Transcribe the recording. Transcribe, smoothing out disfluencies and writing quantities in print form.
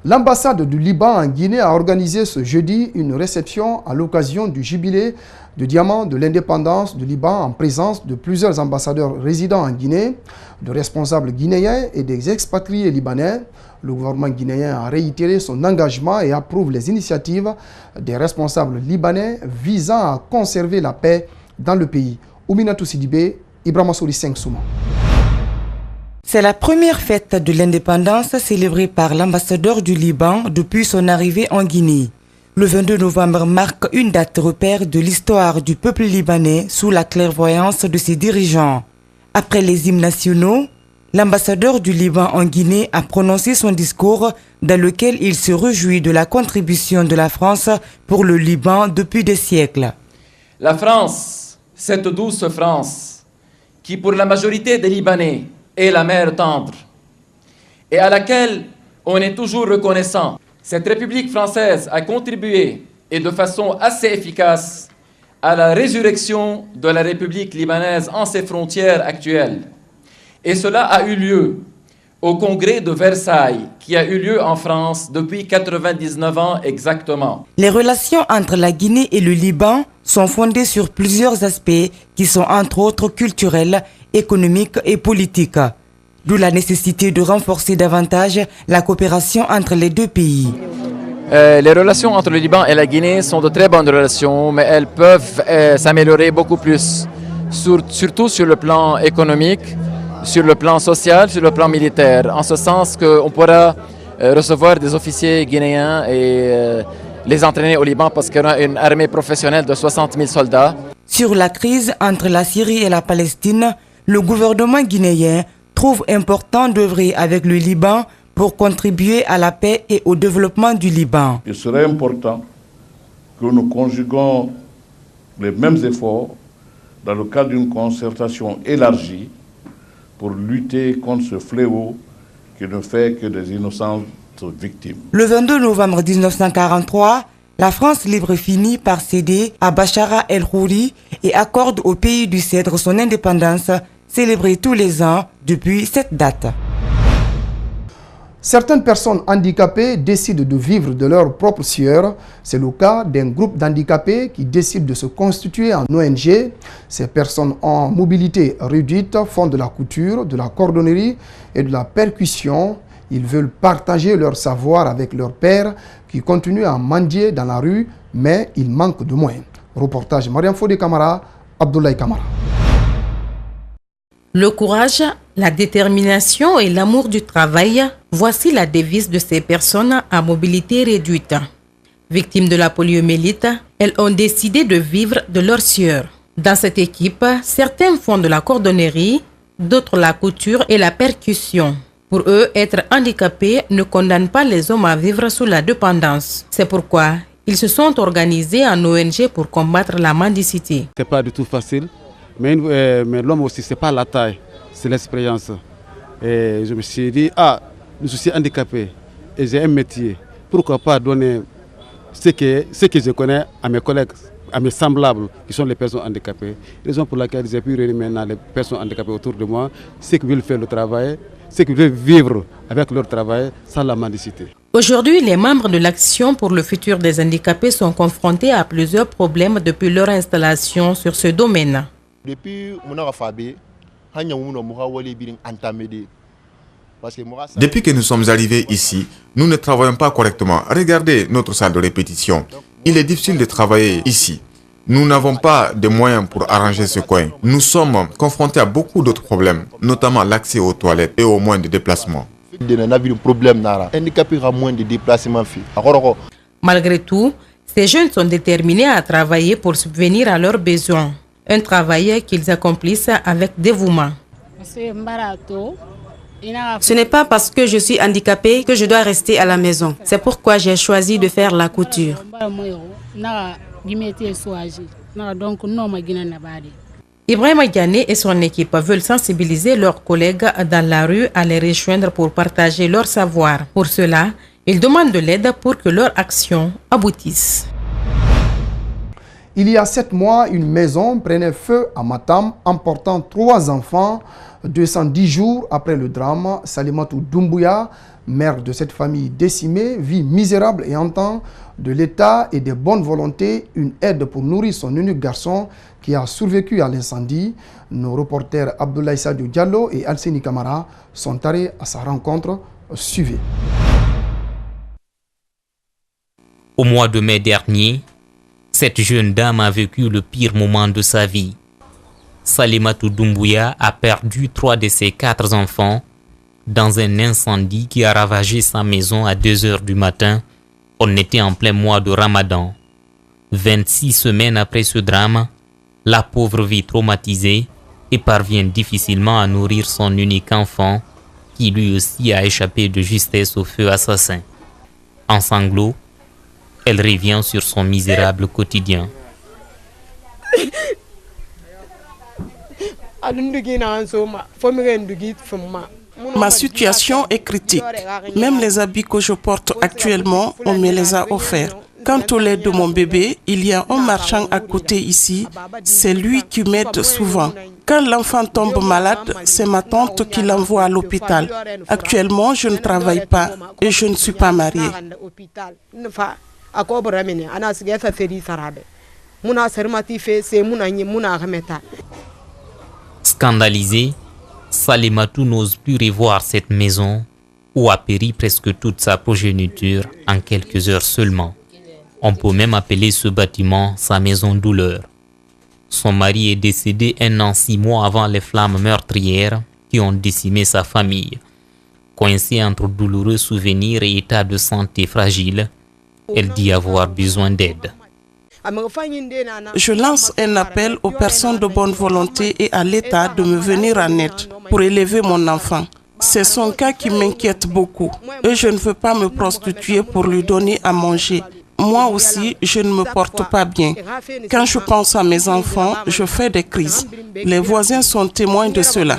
L'ambassade du Liban en Guinée a organisé ce jeudi une réception à l'occasion du jubilé de diamant de l'indépendance du Liban en présence de plusieurs ambassadeurs résidant en Guinée, de responsables guinéens et des expatriés libanais. Le gouvernement guinéen a réitéré son engagement et approuve les initiatives des responsables libanais visant à conserver la paix dans le pays. Ouminatou Sidibé, Ibrahima Souri 5 Souma. C'est la première fête de l'indépendance célébrée par l'ambassadeur du Liban depuis son arrivée en Guinée. Le 22 novembre marque une date repère de l'histoire du peuple libanais sous la clairvoyance de ses dirigeants. Après les hymnes nationaux, l'ambassadeur du Liban en Guinée a prononcé son discours dans lequel il se réjouit de la contribution de la France pour le Liban depuis des siècles. La France, cette douce France, qui pour la majorité des Libanais est la mère tendre, et à laquelle on est toujours reconnaissant. Cette République française a contribué, et de façon assez efficace, à la résurrection de la République libanaise en ses frontières actuelles. Et cela a eu lieu au Congrès de Versailles, qui a eu lieu en France depuis 99 ans exactement. Les relations entre la Guinée et le Liban sont fondées sur plusieurs aspects qui sont entre autres culturels, économiques et politiques. D'où la nécessité de renforcer davantage la coopération entre les deux pays. Les relations entre le Liban et la Guinée sont de très bonnes relations, mais elles peuvent s'améliorer beaucoup plus, surtout sur le plan économique, sur le plan social, sur le plan militaire, en ce sens qu'on pourra recevoir des officiers guinéens et les entraîner au Liban parce qu'il y a une armée professionnelle de 60 000 soldats. Sur la crise entre la Syrie et la Palestine, le gouvernement guinéen trouve important d'œuvrer avec le Liban pour contribuer à la paix et au développement du Liban. Il serait important que nous conjuguons les mêmes efforts dans le cadre d'une concertation élargie pour lutter contre ce fléau qui ne fait que des innocentes victimes. Le 22 novembre 1943, la France libre finit par céder à Bachara el-Khouri et accorde au pays du Cèdre son indépendance, célébrée tous les ans depuis cette date. Certaines personnes handicapées décident de vivre de leur propre sueur. C'est le cas d'un groupe d'handicapés qui décide de se constituer en ONG. Ces personnes en mobilité réduite font de la couture, de la cordonnerie et de la percussion. Ils veulent partager leur savoir avec leurs pairs qui continuent à mendier dans la rue, mais ils manquent de moyens. Reportage Mariam Fodé Camara, Abdoulaye Camara. Le courage, la détermination et l'amour du travail, voici la devise de ces personnes à mobilité réduite. Victimes de la poliomyélite, elles ont décidé de vivre de leur sueur. Dans cette équipe, certains font de la cordonnerie, d'autres la couture et la percussion. Pour eux, être handicapés ne condamne pas les hommes à vivre sous la dépendance. C'est pourquoi ils se sont organisés en ONG pour combattre la mendicité. Ce n'est pas du tout facile, mais l'homme aussi, ce n'est pas la taille, c'est l'expérience. Et je me suis dit, je suis handicapé et j'ai un métier. Pourquoi pas donner ce que je connais à mes collègues, à mes semblables qui sont les personnes handicapées. Raison pour laquelle j'ai pu réunir maintenant les personnes handicapées autour de moi, ceux qui veulent faire le travail, ceux qui veulent vivre avec leur travail sans la mendicité. Aujourd'hui, les membres de l'Action pour le futur des handicapés sont confrontés à plusieurs problèmes depuis leur installation sur ce domaine. Depuis que nous sommes arrivés ici, nous ne travaillons pas correctement. Regardez notre salle de répétition. Il est difficile de travailler ici. Nous n'avons pas de moyens pour arranger ce coin. Nous sommes confrontés à beaucoup d'autres problèmes, notamment l'accès aux toilettes et aux moyens de déplacement. Malgré tout, ces jeunes sont déterminés à travailler pour subvenir à leurs besoins. Un travail qu'ils accomplissent avec dévouement. Ce n'est pas parce que je suis handicapée que je dois rester à la maison. C'est pourquoi j'ai choisi de faire la couture. Ibrahima Diané et son équipe veulent sensibiliser leurs collègues dans la rue à les rejoindre pour partager leur savoir. Pour cela, ils demandent de l'aide pour que leur action aboutisse. Il y a 7 mois, une maison prenait feu à Matam, emportant 3 enfants. 210 jours après le drame, Salimatou Doumbouya, mère de cette famille décimée, vit misérable et entend de l'État et des bonnes volontés une aide pour nourrir son unique garçon qui a survécu à l'incendie. Nos reporters Abdoulaye Sadio Diallo et Alseni Kamara sont allés à sa rencontre. Suivez. Au mois de mai dernier, cette jeune dame a vécu le pire moment de sa vie. Salimatou Doumbouya a perdu 3 de ses 4 enfants dans un incendie qui a ravagé sa maison à 2 heures du matin. On était en plein mois de Ramadan. 26 semaines après ce drame, la pauvre vit traumatisée et parvient difficilement à nourrir son unique enfant qui lui aussi a échappé de justesse au feu assassin. En sanglots, elle revient sur son misérable quotidien. Ma situation est critique. Même les habits que je porte actuellement, on me les a offerts. Quant au lait de mon bébé, il y a un marchand à côté ici. C'est lui qui m'aide souvent. Quand l'enfant tombe malade, c'est ma tante qui l'envoie à l'hôpital. Actuellement, je ne travaille pas et je ne suis pas mariée. Scandalisée, Salimatou n'ose plus revoir cette maison où a péri presque toute sa progéniture en quelques heures seulement. On peut même appeler ce bâtiment sa maison douleur. Son mari est décédé 1 an 6 mois avant les flammes meurtrières qui ont décimé sa famille. Coincée entre douloureux souvenirs et état de santé fragile, elle dit avoir besoin d'aide. Je lance un appel aux personnes de bonne volonté et à l'État de me venir en aide pour élever mon enfant. C'est son cas qui m'inquiète beaucoup et je ne veux pas me prostituer pour lui donner à manger. Moi aussi, je ne me porte pas bien. Quand je pense à mes enfants, je fais des crises. Les voisins sont témoins de cela.